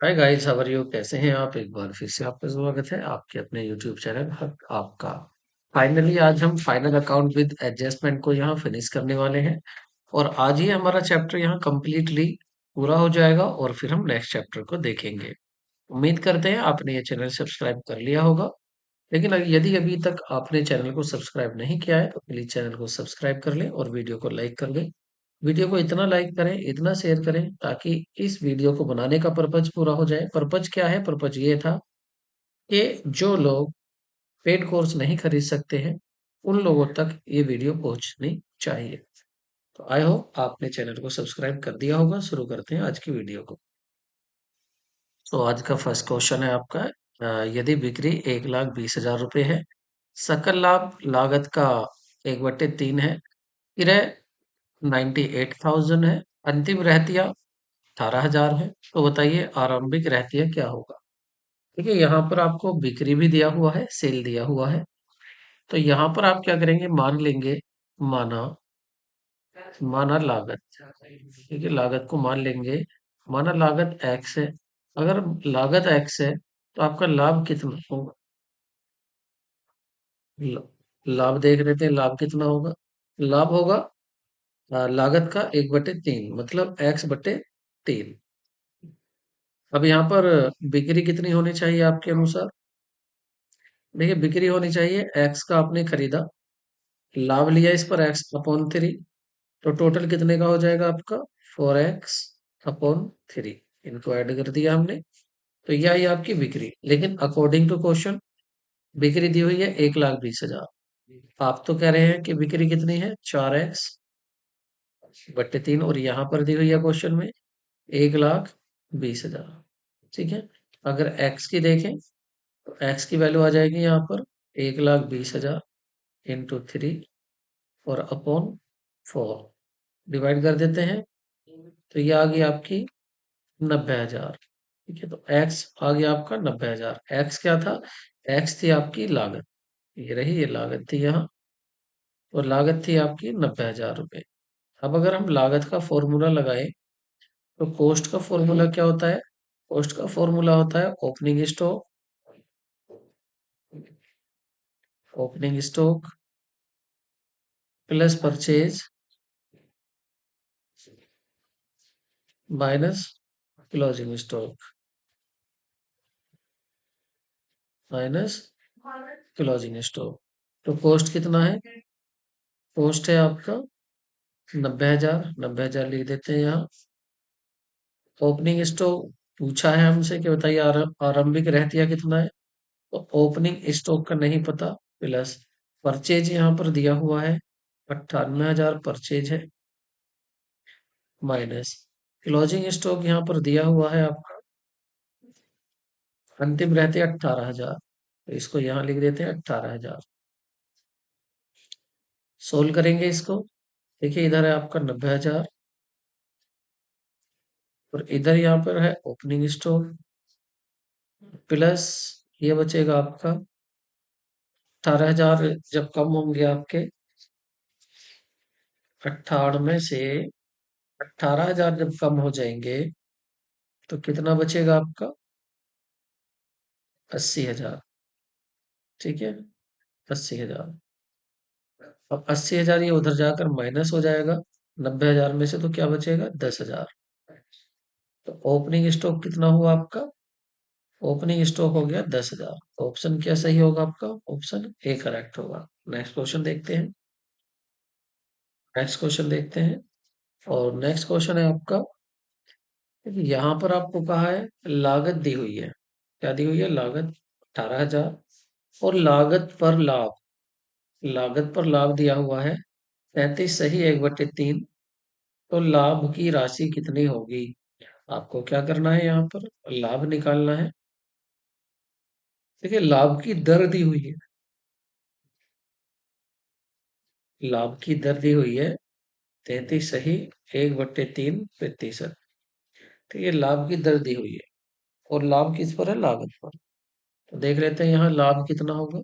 Hi guys, how are you? कैसे हैं आप? एक बार फिर से आपका स्वागत है आपके अपने यूट्यूब चैनल आपका। फाइनली आज हम फाइनल अकाउंट विद एडजस्टमेंट को यहाँ फिनिश करने वाले हैं और आज ही हमारा चैप्टर यहाँ कंप्लीटली पूरा हो जाएगा और फिर हम नेक्स्ट चैप्टर को देखेंगे। उम्मीद करते हैं आपने ये चैनल सब्सक्राइब कर लिया होगा। लेकिन यदि अभी तक आपने चैनल को सब्सक्राइब नहीं किया है तो प्लीज चैनल को सब्सक्राइब कर लें और वीडियो को लाइक कर दें। वीडियो को इतना लाइक करें, इतना शेयर करें ताकि इस वीडियो को बनाने का पर्पज पूरा हो जाए। पर्पज क्या है? पर्पज ये था कि जो लोग पेड कोर्स नहीं खरीद सकते हैं उन लोगों तक ये वीडियो पहुंचनी चाहिए। तो आई होप आपने चैनल को सब्सक्राइब कर दिया होगा। शुरू करते हैं आज की वीडियो को। तो आज का फर्स्ट क्वेश्चन है आपका, यदि बिक्री 1,20,000 रुपये है, सकल लाभ लागत का 1/3 है, किराए 98,000 है, अंतिम रहतिया 18,000 है। तो बताइए आरंभिक रहतिया क्या होगा? देखिए यहाँ पर आपको बिक्री भी दिया हुआ है, सेल दिया हुआ है। तो यहाँ पर आप क्या करेंगे? मान लेंगे, माना माना लागत। ठीक है, लागत को मान लेंगे। माना लागत एक्स है। अगर लागत एक्स है तो आपका लाभ कितना होगा? ल- लाभ देख रहे थे, लाभ कितना होगा? लाभ होगा लागत का 1/3, मतलब x/3। अब यहाँ पर बिक्री कितनी होनी चाहिए आपके अनुसार? देखिए बिक्री होनी चाहिए, एक्स का आपने खरीदा, लाभ लिया इस पर x/3, तो टोटल कितने का हो जाएगा आपका? 4x/3। इनको ऐड कर दिया हमने, तो यह आई आपकी बिक्री। लेकिन अकॉर्डिंग टू क्वेश्चन बिक्री दी हुई है 1,20,000। आप तो कह रहे हैं कि बिक्री कितनी है? 4x/3, और यहाँ पर दी हुई है क्वेश्चन में 1,20,000। ठीक है, अगर x की देखें तो x की वैल्यू आ जाएगी यहाँ पर 1,20,000 इंटू 3 और अपॉन 4। डिवाइड कर देते हैं तो ये आ गई आपकी 90,000। ठीक है, तो x आ गया आपका 90,000। x क्या था? x थी आपकी लागत, ये रही, ये लागत थी यहाँ, और लागत थी आपकी 90,000 रुपये। अब अगर हम लागत का फॉर्मूला लगाएं तो कॉस्ट का फॉर्मूला क्या होता है? कॉस्ट का फॉर्मूला होता है opening stock, opening stock plus purchase minus closing stock, minus closing stock. तो कॉस्ट कितना है? कॉस्ट है आपका 90,000। 90,000 लिख देते हैं यहाँ। ओपनिंग स्टॉक पूछा है हमसे कि बताइए आरंभिक रहतिया कितना है, तो ओपनिंग स्टॉक का नहीं पता, प्लस परचेज यहाँ पर दिया हुआ है 98,000 परचेज है, माइनस क्लोजिंग स्टॉक यहाँ पर दिया हुआ है आपका अंतिम रहते 18,000, तो इसको यहाँ लिख देते हैं 18,000। सोल्व करेंगे इसको। देखिए इधर है आपका 90,000 और इधर यहाँ पर है ओपनिंग स्टॉक, प्लस ये बचेगा आपका 18,000। जब कम होंगे आपके 18 में से 18,000 जब कम हो जाएंगे तो कितना बचेगा आपका? 80,000। ठीक है, 80,000। अब 80,000 ये उधर जाकर माइनस हो जाएगा 90,000 में से, तो क्या बचेगा? 10,000। तो ओपनिंग स्टॉक कितना हुआ आपका? ओपनिंग स्टॉक हो गया 10,000। ऑप्शन क्या सही होगा आपका? ऑप्शन ए करेक्ट होगा। नेक्स्ट क्वेश्चन देखते हैं। नेक्स्ट क्वेश्चन देखते हैं, और नेक्स्ट क्वेश्चन है आपका, यहाँ पर आपको कहा है लागत दी हुई है। क्या दी हुई है? लागत 18,000 और लागत पर लाभ दिया हुआ है 33 सही 1/3। तो लाभ की राशि कितनी होगी? आपको क्या करना है? यहाँ पर लाभ निकालना है। देखिए लाभ की दर दी हुई है, लाभ की दर दी हुई है 33 सही 1/3%। ठीक है, लाभ की दर दी हुई है और लाभ किस पर है? लागत पर। तो देख लेते हैं यहाँ लाभ कितना होगा।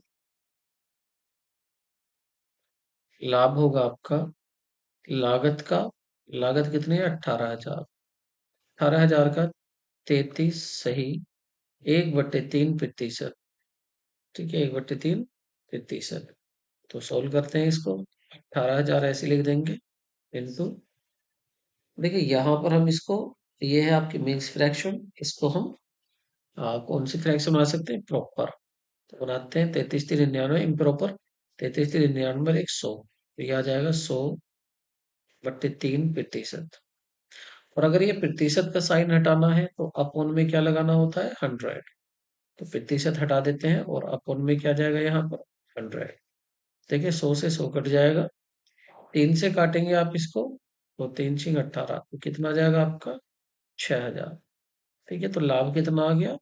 लाभ होगा आपका लागत का, लागत कितनी है? 18,000। 18,000 का 33 सही 1/3 प्रतिशत। ठीक है, 1/3 प्रतिशत। तो सोल्व करते हैं इसको। 18,000 ऐसे लिख देंगे इंटू, देखिए यहाँ पर हम इसको, ये है आपकी मिक्स फ्रैक्शन, इसको हम कौन सी फ्रैक्शन बना सकते हैं, प्रॉपर। तो बनाते हैं 33 3 99 इम्प्रॉपर, 33 3 99 100, तो ये आ जाएगा 100/3 प्रतिशत। और अगर ये प्रतिशत का साइन हटाना है तो अपोन में क्या लगाना होता है, 100। तो प्रतिशत हटा देते हैं और अपोन में क्या जाएगा यहाँ पर, 100। देखिए 100 से 100 कट जाएगा, 3 से काटेंगे आप इसको, तो 3 6 18, तो कितना आ जाएगा आपका, 6,000। ठीक है, तो लाभ कितना आ गया,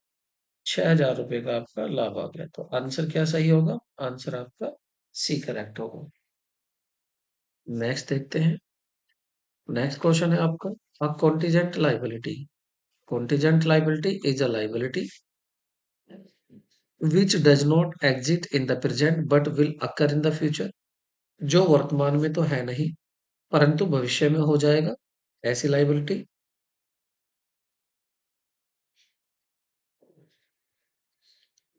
6,000 रुपए का आपका लाभ आ गया। तो आंसर क्या सही होगा, आंसर आपका सी करेक्ट होगा। नेक्स्ट देखते हैं। नेक्स्ट क्वेश्चन है आपका, a contingent liability. Contingent liability is a liability which does not exist in the present but will occur in the future। जो वर्तमान में तो है नहीं परंतु भविष्य में हो जाएगा, ऐसी लाइबिलिटी।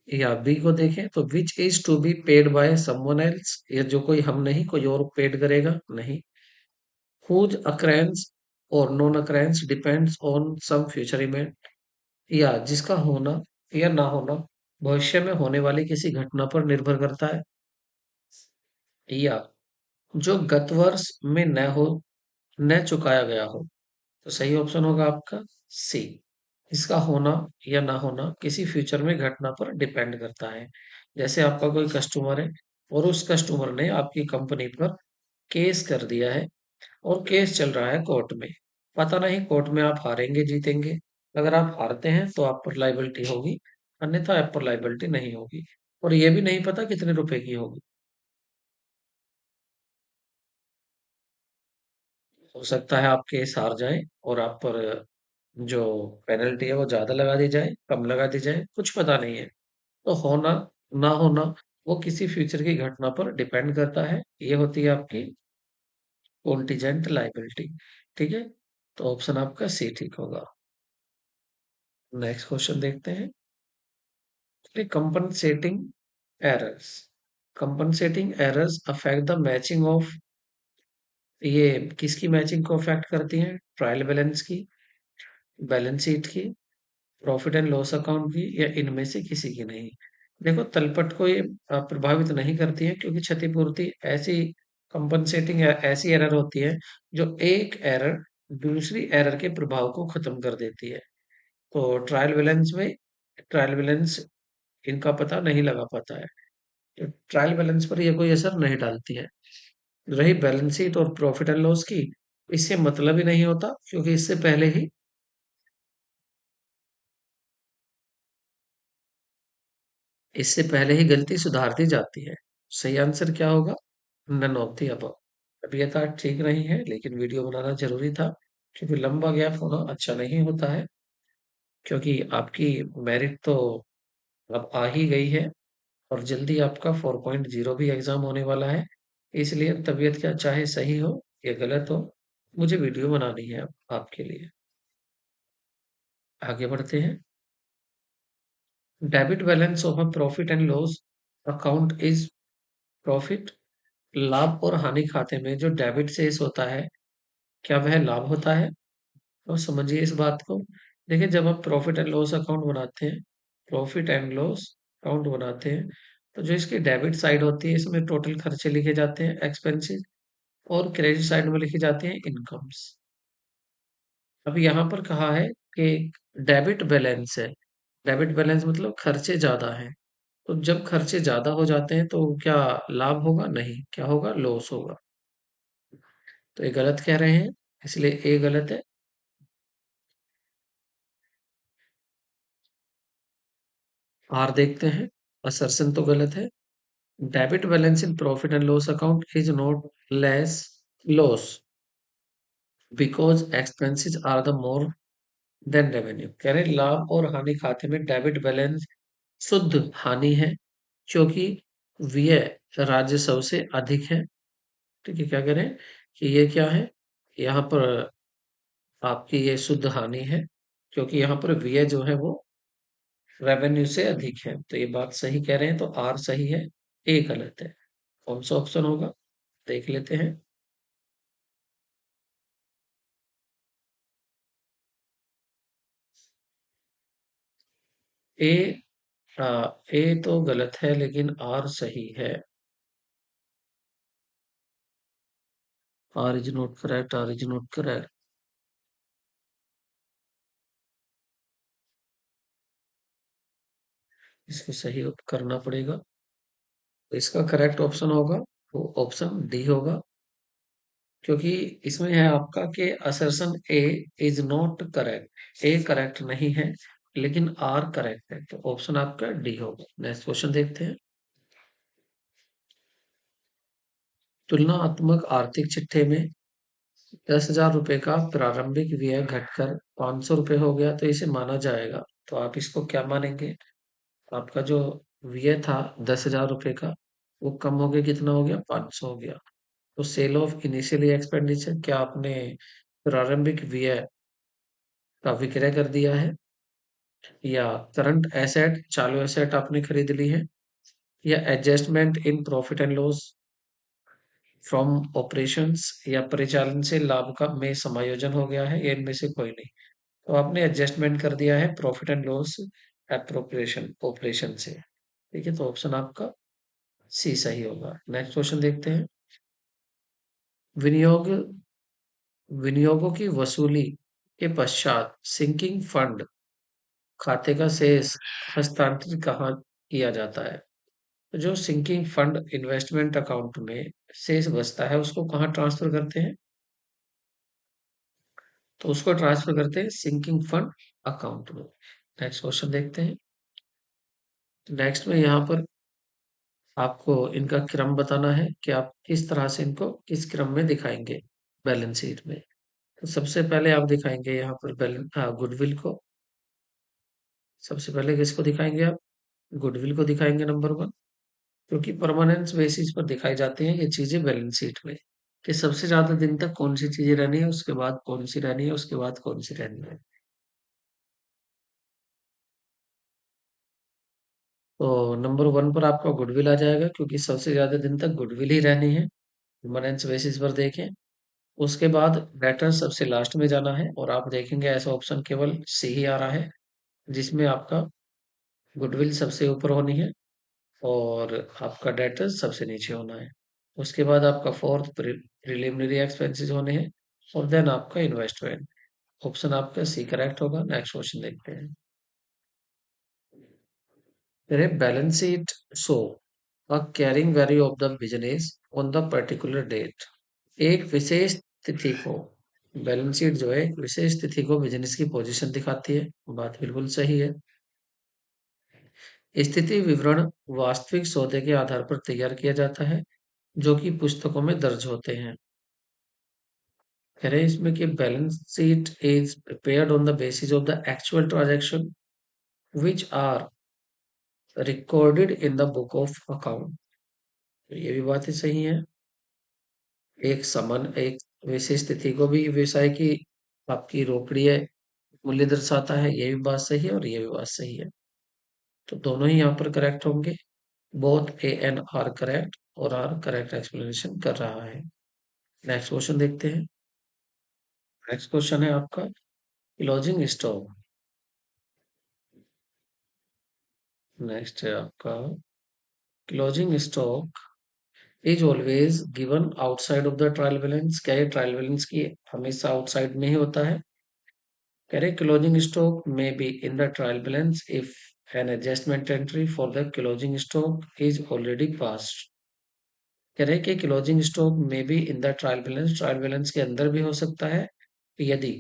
या बी को देखें तो which is to be paid by someone else, ये जो कोई हम नहीं, कोई और पेड करेगा, नहीं। whose occurrence और non occurrence depends on some future event, या जिसका होना या ना होना भविष्य में होने वाली किसी घटना पर निर्भर करता है, या जो गत वर्ष में न हो, न चुकाया गया हो। तो सही ऑप्शन होगा आपका सी। इसका होना या ना होना किसी फ्यूचर में घटना पर डिपेंड करता है। जैसे आपका कोई कस्टमर है और उस कस्टमर ने आपकी कंपनी पर केस कर दिया है और केस चल रहा है कोर्ट में। पता नहीं कोर्ट में आप हारेंगे जीतेंगे। अगर आप हारते हैं तो आप पर लाइबिलिटी होगी, अन्यथा आप पर लाइबिलिटी नहीं होगी। और ये भी नहीं पता कितने रुपए की होगी। हो सकता है आप केस हार जाएं और आप पर जो पेनल्टी है वो ज्यादा लगा दी जाए, कम लगा दी जाए, कुछ पता नहीं है। तो होना ना होना वो किसी फ्यूचर की घटना पर डिपेंड करता है। ये होती है आपकी कॉन्टीजेंट लाइबिलिटी। ठीक है, तो ऑप्शन आपका सी ठीक होगा। नेक्स्ट क्वेश्चन देखते हैं। Compensating errors. Compensating errors affect the matching of, ये किसकी मैचिंग को अफेक्ट करती हैं, ट्रायल बैलेंस की, बैलेंस शीट की, प्रॉफिट एंड लॉस अकाउंट की, या इनमें से किसी की नहीं। देखो तलपट को ये प्रभावित नहीं करती है क्योंकि क्षतिपूर्ति ऐसी कंपनसेटिंग ऐसी एरर होती है जो एक एरर दूसरी एरर के प्रभाव को खत्म कर देती है। तो ट्रायल बैलेंस इनका पता नहीं लगा पाता है, तो ट्रायल बैलेंस पर ये कोई असर नहीं डालती है। रही बैलेंस शीट और प्रॉफिट एंड लॉस की, इससे मतलब ही नहीं होता क्योंकि इससे पहले ही गलती सुधार दी जाती है। सही आंसर क्या होगा, नन ऑफ दी अबव। तबीयत आज ठीक नहीं है लेकिन वीडियो बनाना जरूरी था क्योंकि लंबा गैप होना अच्छा नहीं होता है। क्योंकि आपकी मेरिट तो अब आ ही गई है और जल्दी आपका 4.0 भी एग्जाम होने वाला है। इसलिए तबीयत क्या चाहे सही हो या गलत हो, मुझे वीडियो बनानी है अब आपके लिए। आगे बढ़ते हैं। Debit balance of a profit and loss account is, profit लाभ और हानि खाते में जो डेबिट शेष होता है, क्या वह लाभ होता है। तो समझिए इस बात को। देखिए जब आप प्रॉफिट एंड लॉस अकाउंट बनाते हैं, प्रॉफिट एंड लॉस अकाउंट बनाते हैं, तो जो इसकी डेबिट साइड होती है इसमें टोटल खर्चे लिखे जाते हैं, एक्सपेंसेस, और क्रेडिट साइड में लिखी जाती हैं इनकम्स। अब यहाँ पर कहा है कि डेबिट बैलेंस है, डेबिट बैलेंस मतलब खर्चे ज्यादा हैं। तो जब खर्चे ज्यादा हो जाते हैं तो क्या लाभ होगा, नहीं, क्या होगा, लॉस होगा। तो ये गलत कह रहे हैं, इसलिए ए गलत है। आर देखते हैं, असर्शन तो गलत है। Debit balance in profit and loss account is not less loss because expenses are the more than revenue. कह रहे हैं, लाभ और हानि खाते में डेबिट बैलेंस शुद्ध हानि है क्योंकि व्यय राजस्व से अधिक है। ठीक है, क्या करें कि ये क्या है, यहाँ पर आपकी ये शुद्ध हानि है क्योंकि यहाँ पर व्यय जो है वो रेवेन्यू से अधिक है, तो ये बात सही कह रहे हैं, तो आर सही है, ए गलत है। कौन सा ऑप्शन होगा, देख लेते हैं। ए, ए तो गलत है लेकिन आर सही है। R is not correct, R is not correct. इसको सही करना पड़ेगा। तो इसका करेक्ट ऑप्शन होगा वो ऑप्शन डी होगा, क्योंकि इसमें है आपका कि assertion A is not correct, A correct नहीं है लेकिन आर करेक्ट है, तो ऑप्शन आपका डी होगा। नेक्स्ट क्वेश्चन देखते हैं। तुलनात्मक आर्थिक चिट्ठे में 10,000 रुपए का प्रारंभिक व्यय घटकर 500 रुपए हो गया, तो इसे माना जाएगा। तो आप इसको क्या मानेंगे? आपका जो व्यय था 10,000 रुपए का, वो कम हो गया, कितना हो गया? 500 हो गया। तो सेल ऑफ इनिशियली एक्सपेंडिचर, क्या आपने प्रारंभिक व्यय का विक्रय कर दिया है, या करंट एसेट, चालू एसेट आपने खरीद ली है, या adjustment in profit and loss from operations, या परिचालन से लाभ का में समायोजन हो गया है, या इनमें से कोई नहीं। तो आपने एडजस्टमेंट कर दिया है profit and loss appropriation operation से। ठीक है, तो ऑप्शन आपका सी सही होगा। नेक्स्ट क्वेश्चन देखते हैं। विनियोग विनियोगों की वसूली के पश्चात सिंकिंग फंड खाते का शेष हस्तांतरित कहाँ किया जाता है? तो जो सिंकिंग फंड इन्वेस्टमेंट अकाउंट में शेष बचता है, उसको कहाँ ट्रांसफर करते हैं? तो उसको ट्रांसफर करते हैं सिंकिंग फंड अकाउंट में। नेक्स्ट क्वेश्चन देखते हैं। नेक्स्ट में यहाँ पर आपको इनका क्रम बताना है कि आप किस तरह से इनको किस क्रम में दिखाएंगे बैलेंस शीट में। तो सबसे पहले आप दिखाएंगे यहाँ पर गुडविल को। सबसे पहले किसको दिखाएंगे आप? गुडविल को दिखाएंगे नंबर वन, क्योंकि परमानेंस बेसिस पर दिखाई जाती हैं ये चीजें बैलेंस शीट में, कि सबसे ज्यादा दिन तक कौन सी चीजें रहनी है, उसके बाद कौन सी रहनी है, उसके बाद कौन सी रहनी है। तो नंबर वन पर आपका गुडविल आ जाएगा, क्योंकि सबसे ज्यादा दिन तक गुडविल ही रहनी है परमानेंस बेसिस पर देखें। उसके बाद डेटर सबसे लास्ट में जाना है, और आप देखेंगे ऐसा ऑप्शन केवल सी ही आ रहा है, जिसमें आपका गुडविल सबसे ऊपर होनी है और आपका डेटर सबसे नीचे होना है। उसके बाद आपका फोर्थ प्रिलिमिनरी एक्सपेंसेस होने हैं, और देन आपका इन्वेस्टमेंट। ऑप्शन आपका सी करेक्ट होगा। नेक्स्ट क्वेश्चन देखते हैं। मेरे balance sheet show a carrying value of the business on the particular date. एक विशेष तिथि को, बैलेंस शीट जो है एक विशेष तिथि को बिजनेस की पोजीशन दिखाती है, बात बिल्कुल सही है। स्थिति विवरण वास्तविक सौदे के आधार पर तैयार किया जाता है, जो कि पुस्तकों में दर्ज होते हैं। कह रहे हैं इसमें कि balance sheet is prepared on the basis of the actual transaction which are recorded in the book of account. तो ये भी बातें सही है। एक विशेष तिथि को भी व्यवसाय की आपकी रोकड़ीय मूल्य दर्शाता है, ये भी बात सही है और ये भी बात सही है। तो दोनों ही यहाँ पर करेक्ट होंगे। Both A and R correct, और आर करेक्ट एक्सप्लेनेशन कर रहा है। नेक्स्ट क्वेश्चन देखते हैं। नेक्स्ट क्वेश्चन है आपका क्लोजिंग स्टॉक। नेक्स्ट है आपका closing stock is always given outside of the trial balance. क्या ये ट्रायल बैलेंस की हमेशा आउटसाइड में ही होता है? कह रहे क्लोजिंग स्टॉक में be in the trial balance if an adjustment entry for the closing stock is already passed. कह रहे कि क्लोजिंग स्टॉक में भी इन द ट्रायल बैलेंस के अंदर भी हो सकता है, यदि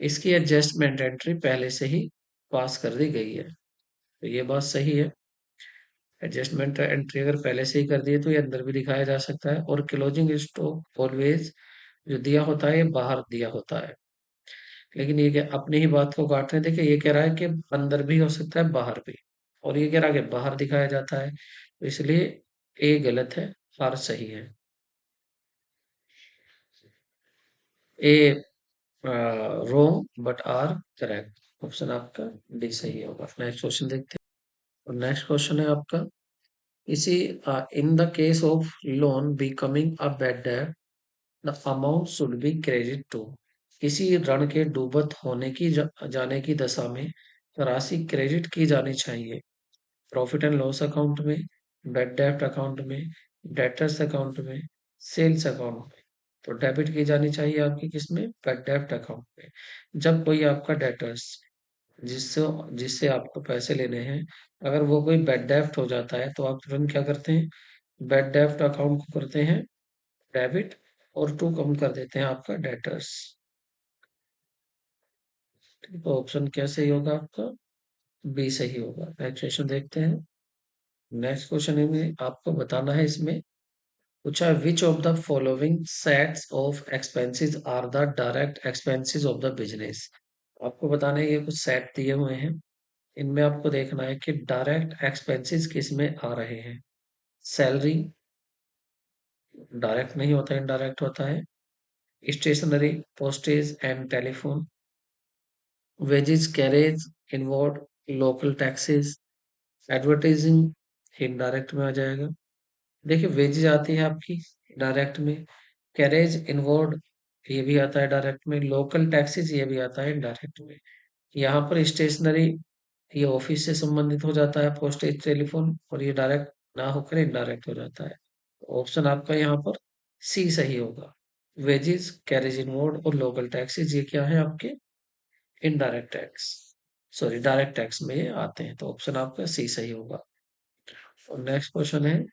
इसकी एडजस्टमेंट एंट्री पहले से ही पास कर दी गई है। तो ये बात सही है। एडजस्टमेंट एंट्री अगर पहले से ही कर दी है तो ये अंदर भी दिखाया जा सकता है, और क्लोजिंग स्टॉक ऑलवेज जो दिया होता है ये बाहर दिया होता है। लेकिन ये क्या अपनी ही बात को काट रहे हैं, देखिए ये कह रहा है कि अंदर भी हो सकता है बाहर भी, और ये कह रहा है कि बाहर दिखाया जाता है, तो इसलिए ए गलत है, आर सही है। A wrong but R correct. Option आपका डी सही होगा। नेक्स्ट क्वेश्चन देखते हैं। और नेक्स्ट क्वेश्चन है आपका, इसी in the case of loan becoming a bad debt the amount should be credit to. किसी ऋण के डूबत होने की जाने की दशा में राशि क्रेडिट की जानी चाहिए। प्रॉफिट एंड लॉस अकाउंट में, बैड डेब्ट अकाउंट में, डेटर्स अकाउंट में, सेल्स अकाउंट में। तो डेबिट की जानी चाहिए आपकी किसमें? बैड डेब्ट अकाउंट में। जब कोई आपका डेटर्स, जिससे जिससे आपको पैसे लेने हैं, अगर वो कोई बैड डेब्ट हो जाता है तो आप तुरंत क्या करते हैं? बैड डेब्ट अकाउंट को करते हैं डेबिट, और टू कम कर देते हैं आपका डेटर्स। तो ऑप्शन क्या सही होगा आपका? बी सही होगा। नेक्स्ट क्वेश्चन देखते हैं। नेक्स्ट क्वेश्चन में आपको बताना है, इसमें पूछा है which of the following sets of expenses are the direct expenses of the business. आपको बताना है, ये कुछ सेट दिए हुए हैं, इनमें आपको देखना है कि डायरेक्ट एक्सपेंसेस किस में आ रहे हैं। सैलरी डायरेक्ट नहीं होता, इनडायरेक्ट होता है। Stationery, postage and telephone, wages, carriage, inward, local taxes, advertising indirect में आ जाएगा। देखिए वेजेस आती है आपकी डायरेक्ट में, कैरेज इनवर्ड ये भी आता है डायरेक्ट में, लोकल टैक्सेस ये भी आता है इनडायरेक्ट में। यहाँ पर स्टेशनरी ये ऑफिस से संबंधित हो जाता है, पोस्टेज, टेलीफोन, और ये डायरेक्ट ना होकर इनडायरेक्ट हो जाता है। ऑप्शन आपका यहाँ पर सी सही होगा। वेजेस, कैरेज इनवर्ड और लोकल टैक्सेस ये क्या है आपके? Indirect tax, sorry direct tax में ये आते हैं। तो ऑप्शन आपका सी सही होगा। और नेक्स्ट क्वेश्चन है,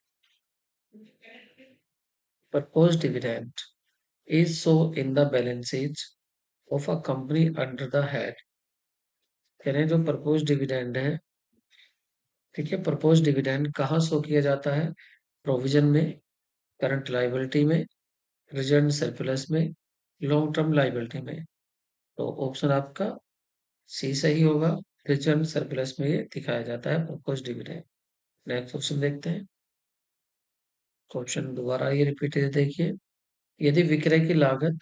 propose dividend is so in the balance sheet of a company under the head। कह रहे हैं जो प्रपोज डिविडेंड है, ठीक है, प्रपोज डिविडेंड कहाँ शो किया जाता है? प्रोविजन में, करंट लाइबिलिटी में, रिजर्व सरप्लस में, लॉन्ग टर्म लाइबिलिटी में। तो ऑप्शन आपका सी सही होगा। रिजर्व सरप्लस में ये दिखाया जाता है प्रपोज डिविडेंड। नेक्स्ट क्वेश्चन देखते हैं। क्वेश्चन दोबारा ये रिपीट है, देखिए, यदि विक्रय की लागत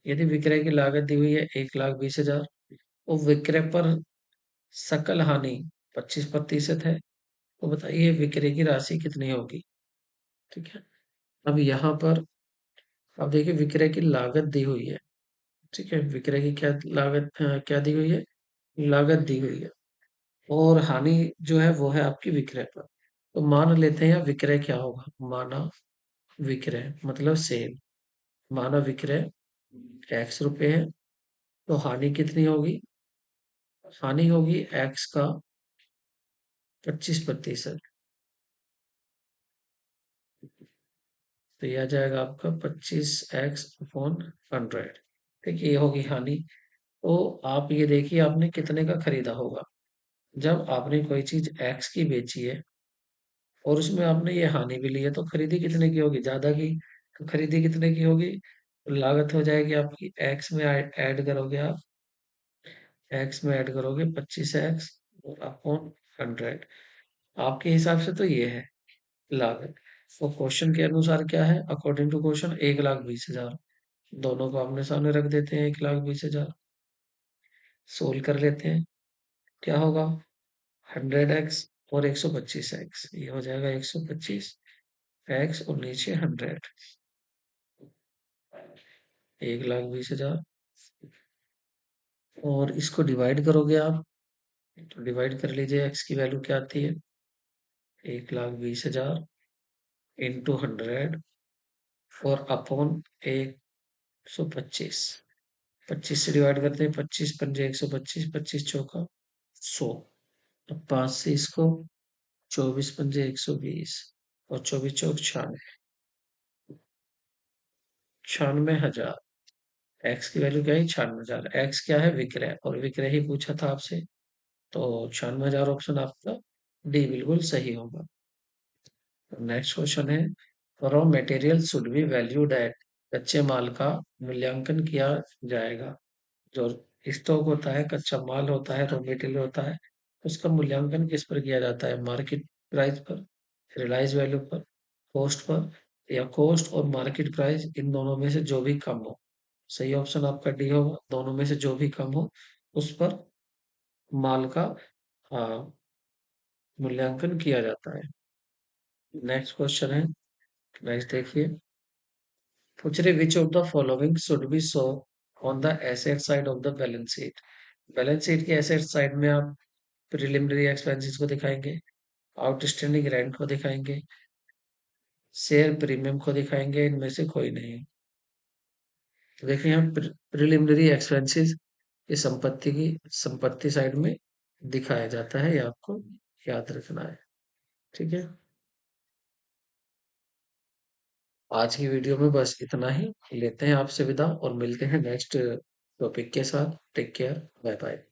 यदि विक्रय की लागत दी हुई है 1,20,000 और विक्रय पर सकल हानि 25% है, तो बताइए विक्रय की राशि कितनी होगी? ठीक है, अब यहाँ पर अब देखिए विक्रय की लागत दी हुई है, ठीक है, विक्रय की क्या लागत, क्या दी हुई है? लागत दी हुई है, और हानि जो है वो है आपकी विक्रय पर। तो मान लेते हैं विक्रय क्या होगा, माना विक्रय मतलब सेल, माना विक्रय ₹X है, तो हानि कितनी होगी? हानि होगी X का 25%। तो यह आ जाएगा आपका 25x/100। ठीक है, ये होगी हानि। तो आप ये देखिए आपने कितने का खरीदा होगा। जब आपने कोई चीज एक्स की बेची है और उसमें आपने ये हानि भी ली है, तो खरीदी कितने की होगी? ज्यादा की। तो खरीदी कितने की होगी? तो लागत हो जाएगी आपकी एक्स में ऐड करोगे आप, एक्स में ऐड करोगे 25x और अपॉन 100। आपके हिसाब से तो ये है लागत। तो क्वेश्चन के अनुसार क्या है? According to question 1,20,000। दोनों को आमने सामने रख देते हैं, 1,20,000 सोल्व कर लेते हैं। क्या होगा? 100x और 125x, ये हो जाएगा 125x और नीचे 100, 1,20,000। और इसको डिवाइड करोगे आप, तो डिवाइड कर लीजिए, x की वैल्यू क्या आती है? 1,20,000 इंटू 100 और अपॉन 125। 25 से डिवाइड करते हैं, 25 पंजे 125, 25 चौका 100। अब 5 से इसको, 24 पंजे 120 और 24 चौक 96, 96,000। एक्स की वैल्यू क्या है? 96,000। एक्स क्या है? विक्रय, और विक्रय ही पूछा था आपसे। तो 96,000 ऑप्शन आपका डी बिल्कुल सही होगा। नेक्स्ट क्वेश्चन है, raw material should be valued at. कच्चे माल का मूल्यांकन किया जाएगा। जो स्टॉक होता है, कच्चा माल होता है, रॉ मटेरियल होता है, उसका मूल्यांकन किस पर किया जाता है? मार्केट प्राइस पर, रिलाइज वैल्यू पर, कॉस्ट पर, या कॉस्ट और मार्केट प्राइस इन दोनों में से जो भी कम हो। सही ऑप्शन आपका डी होगा, दोनों में से जो भी कम हो उस पर माल का मूल्यांकन किया जाता है। नेक्स्ट क्वेश्चन है, नेक्स्ट देखिए, पूछ रहे विच of the following should be show on the asset side of the balance sheet. Balance sheet की एसेट साइड में आप प्रिलिमिनरी एक्सपेंसेस को दिखाएंगे, आउटस्टैंडिंग रेंट को दिखाएंगे, शेयर प्रीमियम को दिखाएंगे, इनमें से कोई नहीं। तो देखिए यहाँ प्रिलिमिनरी एक्सपेंसेस ये संपत्ति साइड में दिखाया जाता है, ये आपको याद रखना है। ठीक है, आज की वीडियो में बस इतना ही। लेते हैं आपसे विदा और मिलते हैं नेक्स्ट टॉपिक के साथ। Take care, bye bye.